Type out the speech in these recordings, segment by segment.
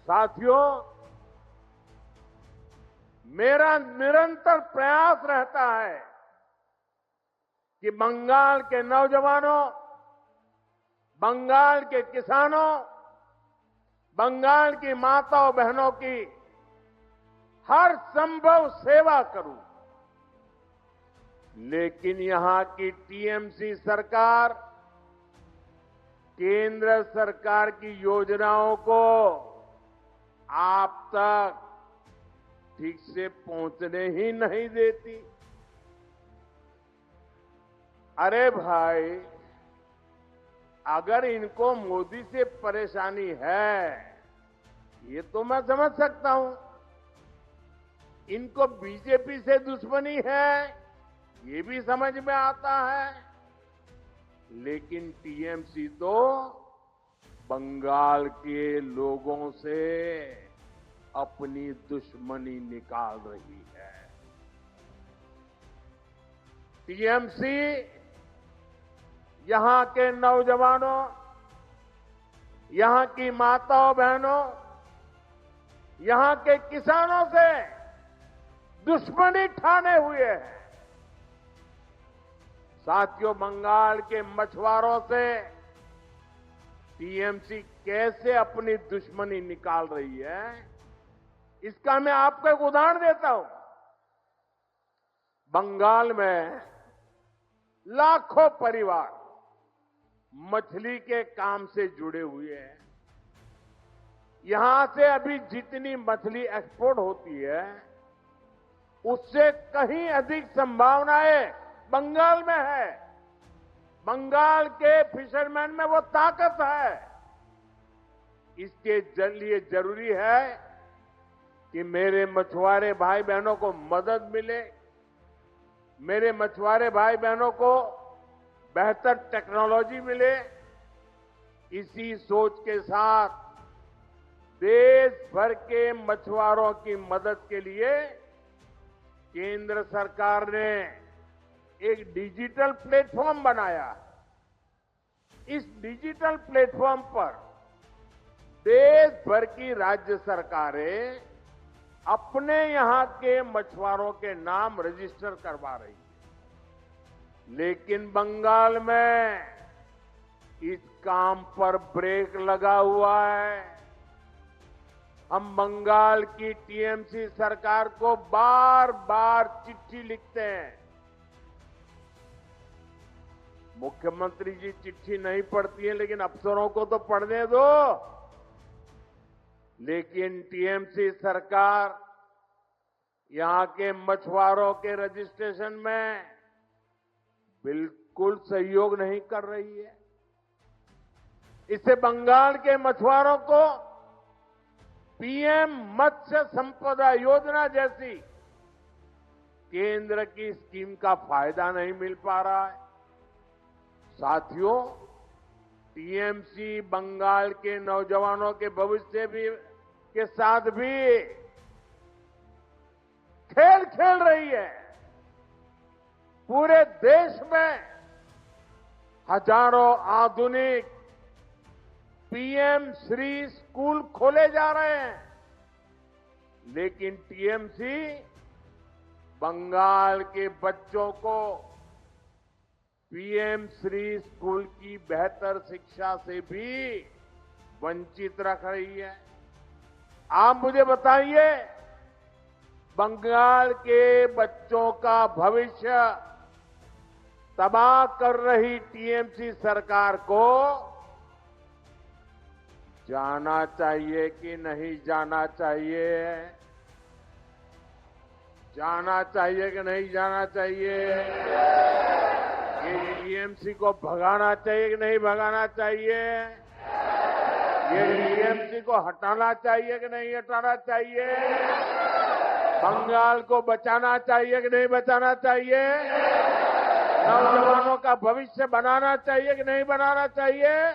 साथियों, मेरा निरंतर प्रयास रहता है कि बंगाल के नौजवानों, बंगाल के किसानों, बंगाल की माताओं बहनों की हर संभव सेवा करूं। लेकिन यहां की टीएमसी सरकार केंद्र सरकार की योजनाओं को आप तक ठीक से पहुंचने ही नहीं देती। अरे भाई, अगर इनको मोदी से परेशानी है, ये तो मैं समझ सकता हूं। इनको बीजेपी से दुश्मनी है, ये भी समझ में आता है। लेकिन टीएमसी तो बंगाल के लोगों से अपनी दुश्मनी निकाल रही है। टीएमसी यहां के नौजवानों, यहां की माताओं बहनों, यहां के किसानों से दुश्मनी ठाने हुए हैं। साथियों, बंगाल के मछुआरों से टीएमसी कैसे अपनी दुश्मनी निकाल रही है, इसका मैं आपको एक उदाहरण देता हूं। बंगाल में लाखों परिवार मछली के काम से जुड़े हुए हैं। यहां से अभी जितनी मछली एक्सपोर्ट होती है, उससे कहीं अधिक संभावनाएं बंगाल में है। बंगाल के फिशरमैन में वो ताकत है। इसके लिए जरूरी है कि मेरे मछुआरे भाई बहनों को मदद मिले, मेरे मछुआरे भाई बहनों को बेहतर टेक्नोलॉजी मिले। इसी सोच के साथ देश भर के मछुआरों की मदद के लिए केंद्र सरकार ने एक डिजिटल प्लेटफॉर्म बनाया। इस डिजिटल प्लेटफॉर्म पर देश भर की राज्य सरकारें अपने यहां के मछुआरों के नाम रजिस्टर करवा रही है। लेकिन बंगाल में इस काम पर ब्रेक लगा हुआ है। हम बंगाल की टीएमसी सरकार को बार बार चिट्ठी लिखते हैं। मुख्यमंत्री जी चिट्ठी नहीं पढ़ती है, लेकिन अफसरों को तो पढ़ने दो। लेकिन टीएमसी सरकार यहां के मछुआरों के रजिस्ट्रेशन में बिल्कुल सहयोग नहीं कर रही है। इससे बंगाल के मछुआरों को पीएम मत्स्य संपदा योजना जैसी केंद्र की स्कीम का फायदा नहीं मिल पा रहा है। साथियों, टीएमसी बंगाल के नौजवानों के भविष्य भी के साथ भी खेल खेल रही है। पूरे देश में हजारों आधुनिक पीएम श्री स्कूल खोले जा रहे हैं। लेकिन टीएमसी बंगाल के बच्चों को पीएम श्री स्कूल की बेहतर शिक्षा से भी वंचित रख रही है। आप मुझे बताइए, बंगाल के बच्चों का भविष्य तबाह कर रही टीएमसी सरकार को जाना चाहिए कि नहीं जाना चाहिए? जाना चाहिए कि नहीं जाना चाहिए? ये टीएमसी को भगाना चाहिए कि नहीं भगाना चाहिए? ये टीएमसी को हटाना चाहिए कि नहीं हटाना चाहिए? बंगाल को बचाना चाहिए कि नहीं बचाना चाहिए? नौजवानों का भविष्य बनाना चाहिए कि नहीं बनाना चाहिए?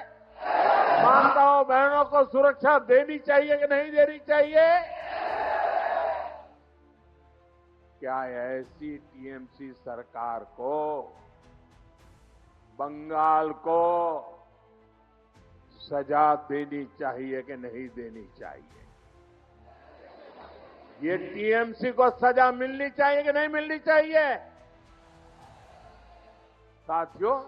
माताओं बहनों को सुरक्षा देनी चाहिए कि नहीं देनी चाहिए? क्या ऐसी टीएमसी सरकार को, बंगाल को सजा देनी चाहिए कि नहीं देनी चाहिए? ये टीएमसी को सजा मिलनी चाहिए कि नहीं मिलनी चाहिए? साथियों,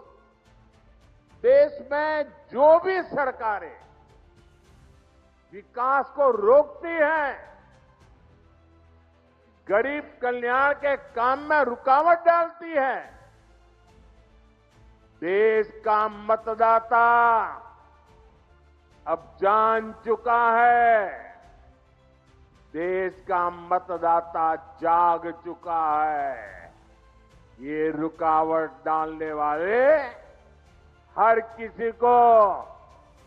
देश में जो भी सरकारें विकास को रोकती हैं, गरीब कल्याण के काम में रुकावट डालती है, देश का मतदाता अब जान चुका है, देश का मतदाता जाग चुका है। ये रुकावट डालने वाले हर किसी को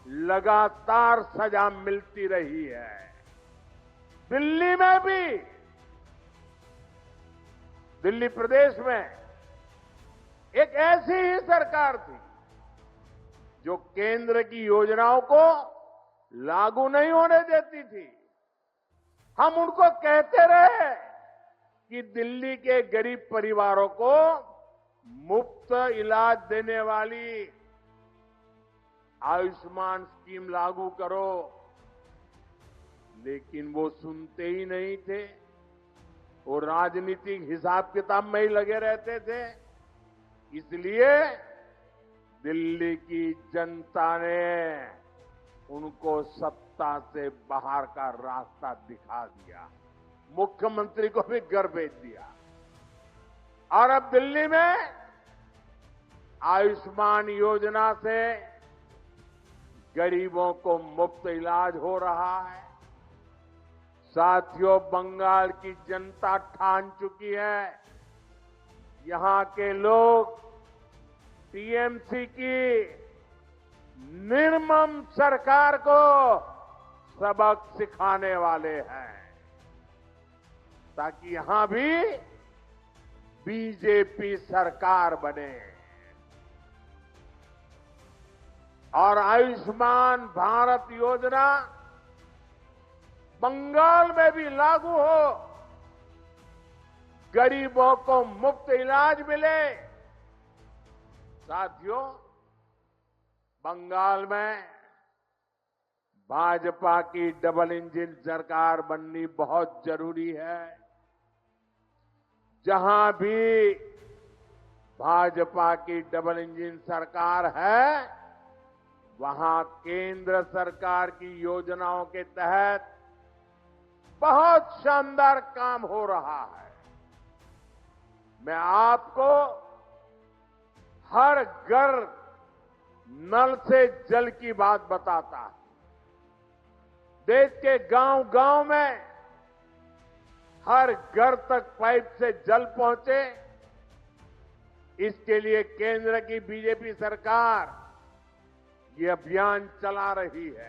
लगातार सजा मिलती रही है। दिल्ली में भी, दिल्ली प्रदेश में एक ऐसी ही सरकार थी जो केंद्र की योजनाओं को लागू नहीं होने देती थी। हम उनको कहते रहे कि दिल्ली के गरीब परिवारों को मुफ्त इलाज देने वाली आयुष्मान स्कीम लागू करो, लेकिन वो सुनते ही नहीं थे। वो राजनीतिक हिसाब किताब में ही लगे रहते थे। इसलिए दिल्ली की जनता ने उनको सत्ता से बाहर का रास्ता दिखा दिया, मुख्यमंत्री को भी घर भेज दिया। और अब दिल्ली में आयुष्मान योजना से गरीबों को मुफ्त इलाज हो रहा है। साथियों, बंगाल की जनता ठान चुकी है, यहां के लोग टीएमसी की निर्मम सरकार को सबक सिखाने वाले हैं, ताकि यहां भी बीजेपी सरकार बने और आयुष्मान भारत योजना बंगाल में भी लागू हो, गरीबों को मुफ्त इलाज मिले। साथियों, बंगाल में भाजपा की डबल इंजन सरकार बननी बहुत जरूरी है। जहां भी भाजपा की डबल इंजन सरकार है, वहां केंद्र सरकार की योजनाओं के तहत बहुत शानदार काम हो रहा है। मैं आपको हर घर नल से जल की बात बताता हूं। देश के गांव-गांव में हर घर तक पाइप से जल पहुंचे, इसके लिए केंद्र की बीजेपी सरकार ये अभियान चला रही है।